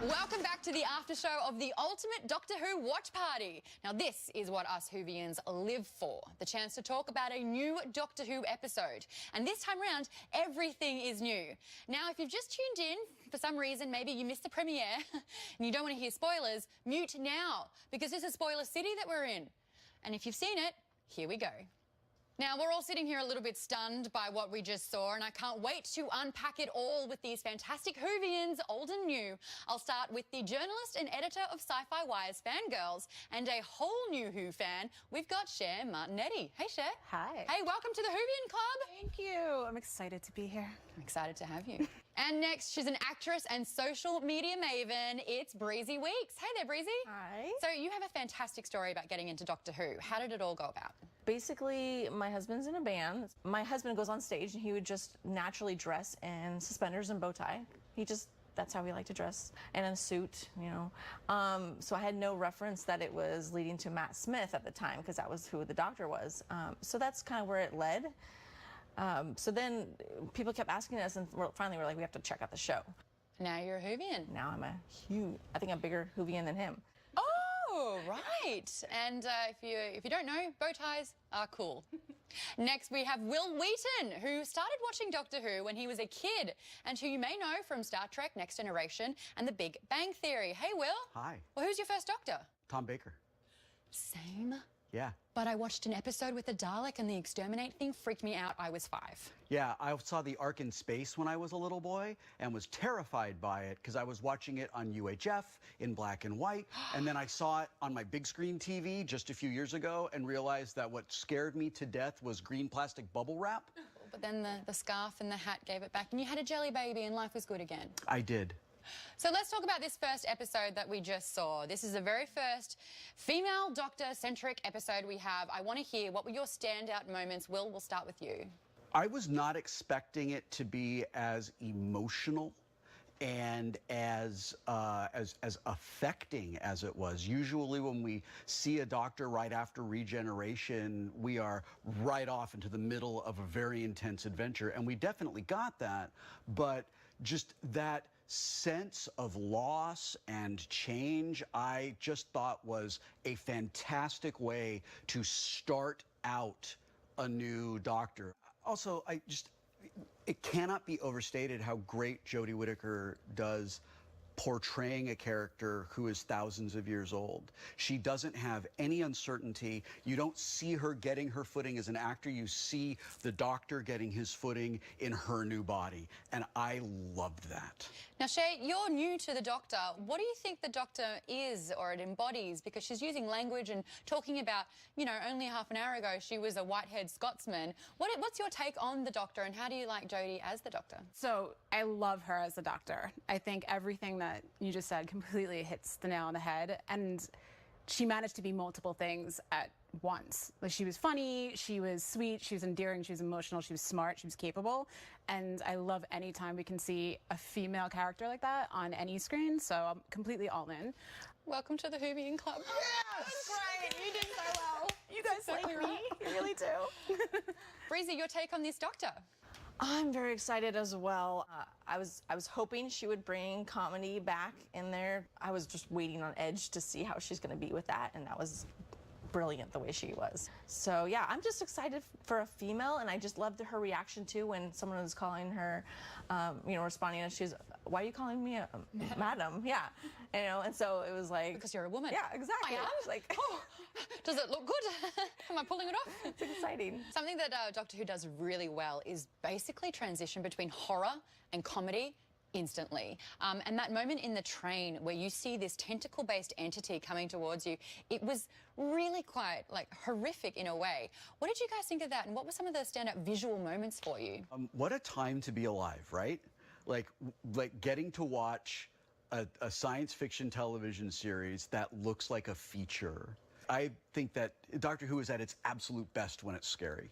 Welcome back to the after show of the ultimate Doctor Who watch party. Now this is what us Whovians live for, the chance to talk about a new Doctor Who episode. And this time round, everything is new. Now if you've just tuned in, for some reason maybe you missed the premiere and you don't want to hear spoilers, mute now, because this is spoiler city that we're in. And if you've seen it, here we go. Now, we're all sitting here a little bit stunned by what we just saw, and I can't wait to unpack it all with these fantastic Whovians, old and new. I'll start with the journalist and editor of Sci-Fi Wire's Fangirls, and a whole new Who fan. We've got Cher Martinetti. Hey, Cher. Hi. Hey, welcome to the Whovian Club. Thank you. I'm excited to be here. I'm excited to have you. And next, she's an actress and social media maven. It's Breezy Weeks. Hey there, Breezy. Hi. So you have a fantastic story about getting into Doctor Who. How did it all go about? Basically, my husband's in a band. My husband goes on stage and he would just naturally dress in suspenders and bow tie. That's how he liked to dress, and in a suit, you know. So I had no reference that it was leading to Matt Smith at the time, because that was who the Doctor was. So that's kind of where it led. So then people kept asking us, and finally we're like, we have to check out the show. Now you're a Whovian. Now I'm I think I'm a bigger Whovian than him. Oh, right. And if you don't know, bow ties are cool. Next, we have Will Wheaton, who started watching Doctor Who when he was a kid, and who you may know from Star Trek Next Generation and The Big Bang Theory. Hey, Will. Hi. Well, who's your first Doctor? Tom Baker. Same. Yeah. But I watched an episode with the Dalek, and the exterminate thing freaked me out. I was 5. Yeah, I saw the Ark in Space when I was a little boy and was terrified by it because I was watching it on UHF in black and white. And then I saw it on my big screen TV just a few years ago and realized that what scared me to death was green plastic bubble wrap. But then the scarf and the hat gave it back, and you had a jelly baby, and life was good again. I did. So let's talk about this first episode that we just saw. This is the very first female Doctor-centric episode we have. I want to hear, what were your standout moments? Will, we'll start with you. I was not expecting it to be as emotional and as affecting as it was. Usually when we see a Doctor right after regeneration, we are right off into the middle of a very intense adventure, and we definitely got that, but just that sense of loss and change, I just thought was a fantastic way to start out a new Doctor. Also, it cannot be overstated how great Jodie Whittaker does portraying a character who is thousands of years old. She doesn't have any uncertainty. You don't see her getting her footing as an actor. You see the Doctor getting his footing in her new body. And I loved that. Now, Shay, you're new to the Doctor. What do you think the Doctor is, or it embodies? Because she's using language and talking about, you know, only half an hour ago she was a white-haired Scotsman. What's your take on the Doctor, and how do you like Jodie as the Doctor? So I love her as the Doctor. I think everything that you just said completely hits the nail on the head, and she managed to be multiple things at once. Like, she was funny, she was sweet, she was endearing, she was emotional, she was smart, she was capable, and I love any time we can see a female character like that on any screen, so I'm completely all in. Welcome to the Whovian Club. Yes! That's right, you did so well. You guys like me, you really do. Breezy, your take on this Doctor? I'm very excited as well. I was hoping she would bring comedy back in there. I was just waiting on edge to see how she's going to be with that, and that was brilliant the way she was. So yeah, I'm just excited for a female, and I just loved her reaction too when someone was calling her, you know, responding, and she's, "Why are you calling me a madam?" Yeah, you know, and so it was like, because you're a woman. Yeah, exactly. I am. Like, oh, does it look good? Am I pulling it off? It's exciting. Something that Doctor Who does really well is basically transition between horror and comedy instantly. And that moment in the train where you see this tentacle-based entity coming towards you, it was really quite, like, horrific in a way. What did you guys think of that, and what were some of the standout visual moments for you? What a time to be alive, right? Like getting to watch a science fiction television series that looks like a feature. I think that Doctor Who is at its absolute best when it's scary.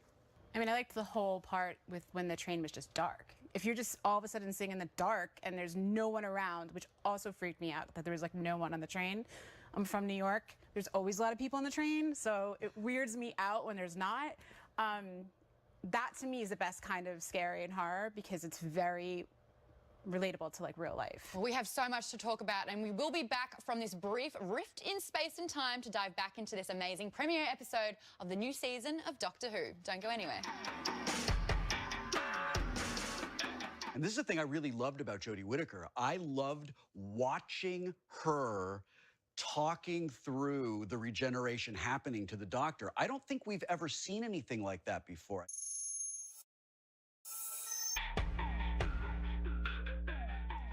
I mean, I liked the whole part with when the train was just dark. If you're just all of a sudden sitting in the dark and there's no one around, which also freaked me out, that there was like no one on the train. I'm from New York. There's always a lot of people on the train, so it weirds me out when there's not. That to me is the best kind of scary and horror, because it's very relatable to like real life. Well, we have so much to talk about, and we will be back from this brief rift in space and time to dive back into this amazing premiere episode of the new season of Doctor Who. Don't go anywhere. And this is the thing I really loved about Jodie Whittaker. I loved watching her talking through the regeneration happening to the Doctor. I don't think we've ever seen anything like that before.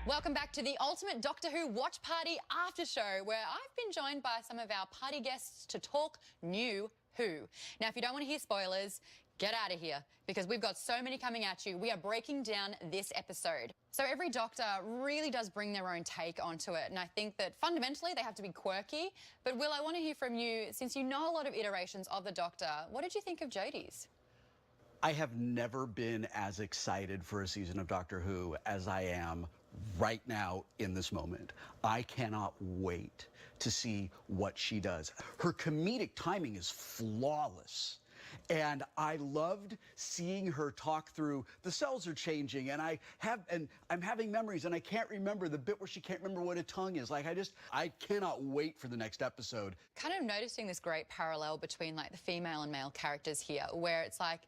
Welcome back to the ultimate Doctor Who watch party after show, where I've been joined by some of our party guests to talk new Who. Now, if you don't want to hear spoilers, get out of here, because we've got so many coming at you. We are breaking down this episode. So every Doctor really does bring their own take onto it, and I think that fundamentally they have to be quirky. But Will, I want to hear from you, since you know a lot of iterations of the Doctor. What did you think of Jodie's? I have never been as excited for a season of Doctor Who as I am right now in this moment. I cannot wait to see what she does. Her comedic timing is flawless. And I loved seeing her talk through the cells are changing, and I'm having memories, and I can't remember the bit where she can't remember what a tongue is. Like, I cannot wait for the next episode. Kind of noticing this great parallel between like the female and male characters here, where it's like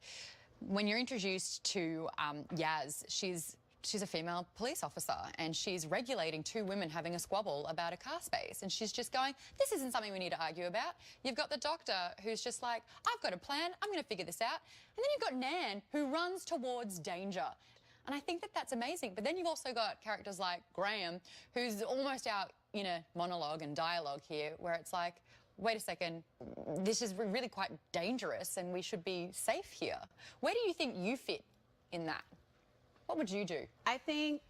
when you're introduced to Yaz, she's a female police officer, and she's regulating two women having a squabble about a car space, and she's just going, this isn't something we need to argue about. You've got the Doctor who's just like, I've got a plan, I'm going to figure this out. And then you've got Nan, who runs towards danger. And I think that that's amazing. But then you've also got characters like Graham, who's almost our inner monologue and dialogue here, where it's like, wait a second, this is really quite dangerous and we should be safe here. Where do you think you fit in that? What would you do? I think,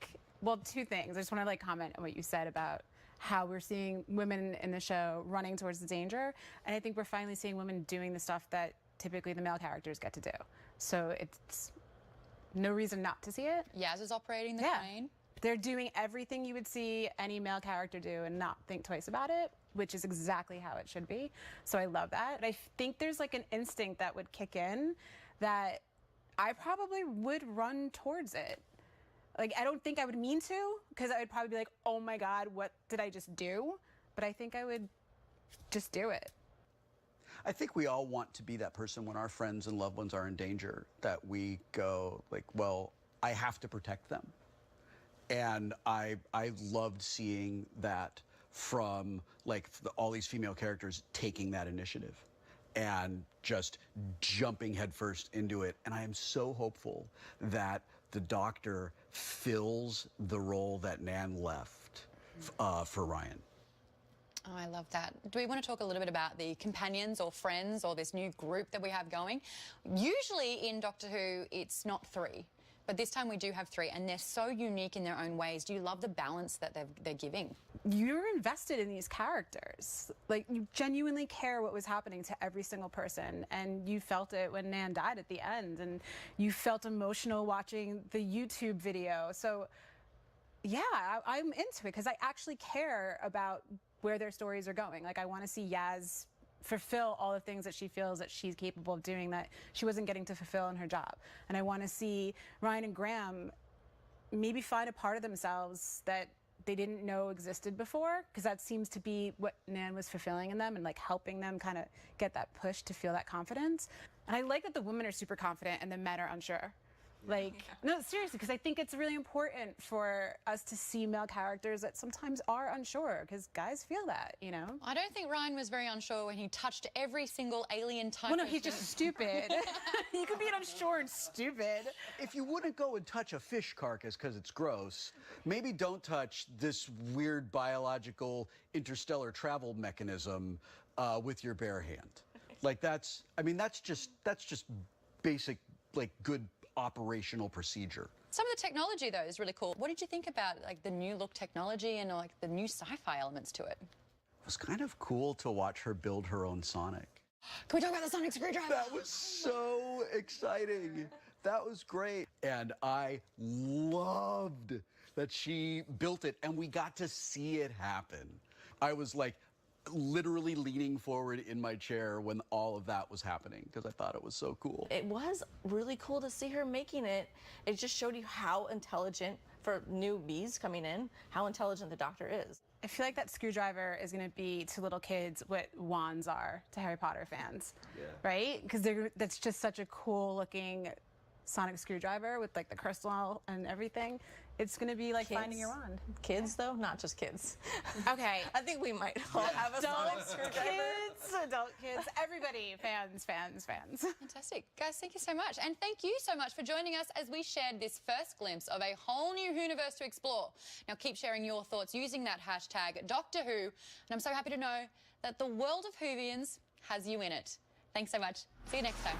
well, two things. I just want to like comment on what you said about how we're seeing women in the show running towards the danger. And I think we're finally seeing women doing the stuff that typically the male characters get to do. So it's no reason not to see it. Yaz is operating the crane. They're doing everything you would see any male character do and not think twice about it, which is exactly how it should be. So I love that. I think there's like an instinct that would kick in that I probably would run towards it. Like, I don't think I would mean to, because I would probably be like, oh my God, what did I just do? But I think I would just do it. I think we all want to be that person when our friends and loved ones are in danger, that we go like, well, I have to protect them. And I loved seeing that from like all these female characters taking that initiative and just jumping headfirst into it. And I am so hopeful that the Doctor fills the role that Nan left for Ryan. Oh, I love that. Do we want to talk a little bit about the companions or friends or this new group that we have going? Usually in Doctor Who, it's not three. But this time we do have three, and they're so unique in their own ways. Do you love the balance that they're giving? You're invested in these characters. Like, you genuinely care what was happening to every single person, and you felt it when Nan died at the end, and you felt emotional watching the YouTube video. So, yeah, I'm into it because I actually care about where their stories are going. Like, I want to see Yaz fulfill all the things that she feels that she's capable of doing that she wasn't getting to fulfill in her job. And I want to see Ryan and Graham maybe find a part of themselves that they didn't know existed before, because that seems to be what Nan was fulfilling in them and like helping them kind of get that push to feel that confidence. And I like that the women are super confident and the men are unsure. Like, no, seriously, because I think it's really important for us to see male characters that sometimes are unsure, because guys feel that, you know? I don't think Ryan was very unsure when he touched every single alien type. Well, no, he's just stupid. You could be unsure and stupid. If you wouldn't go and touch a fish carcass because it's gross, maybe don't touch this weird biological interstellar travel mechanism with your bare hand. Like, that's just basic, like, good operational procedure. Some of the technology, though, is really cool. What did you think about like the new look technology and like the new sci-fi elements to it? It was kind of cool to watch her build her own Sonic. Can we talk about the sonic screwdriver? That was so exciting. That was great. And I loved that she built it and we got to see it happen. I was like literally leaning forward in my chair when all of that was happening because I thought it was so cool. It was really cool to see her making it. It just showed you how intelligent for newbies coming in how intelligent the Doctor is. I feel like that screwdriver is going to be to little kids what wands are to Harry Potter fans, right? Because that's just such a cool looking sonic screwdriver with like the crystal and everything. It's going to be like finding your wand. Kids, though, not just kids. Okay. I think we might all have a sonic screwdriver. Kids, adult kids, everybody, fans. Fantastic. Guys, thank you so much. And thank you so much for joining us as we shared this first glimpse of a whole new universe to explore. Now, keep sharing your thoughts using that hashtag Doctor Who. And I'm so happy to know that the world of Whovians has you in it. Thanks so much. See you next time.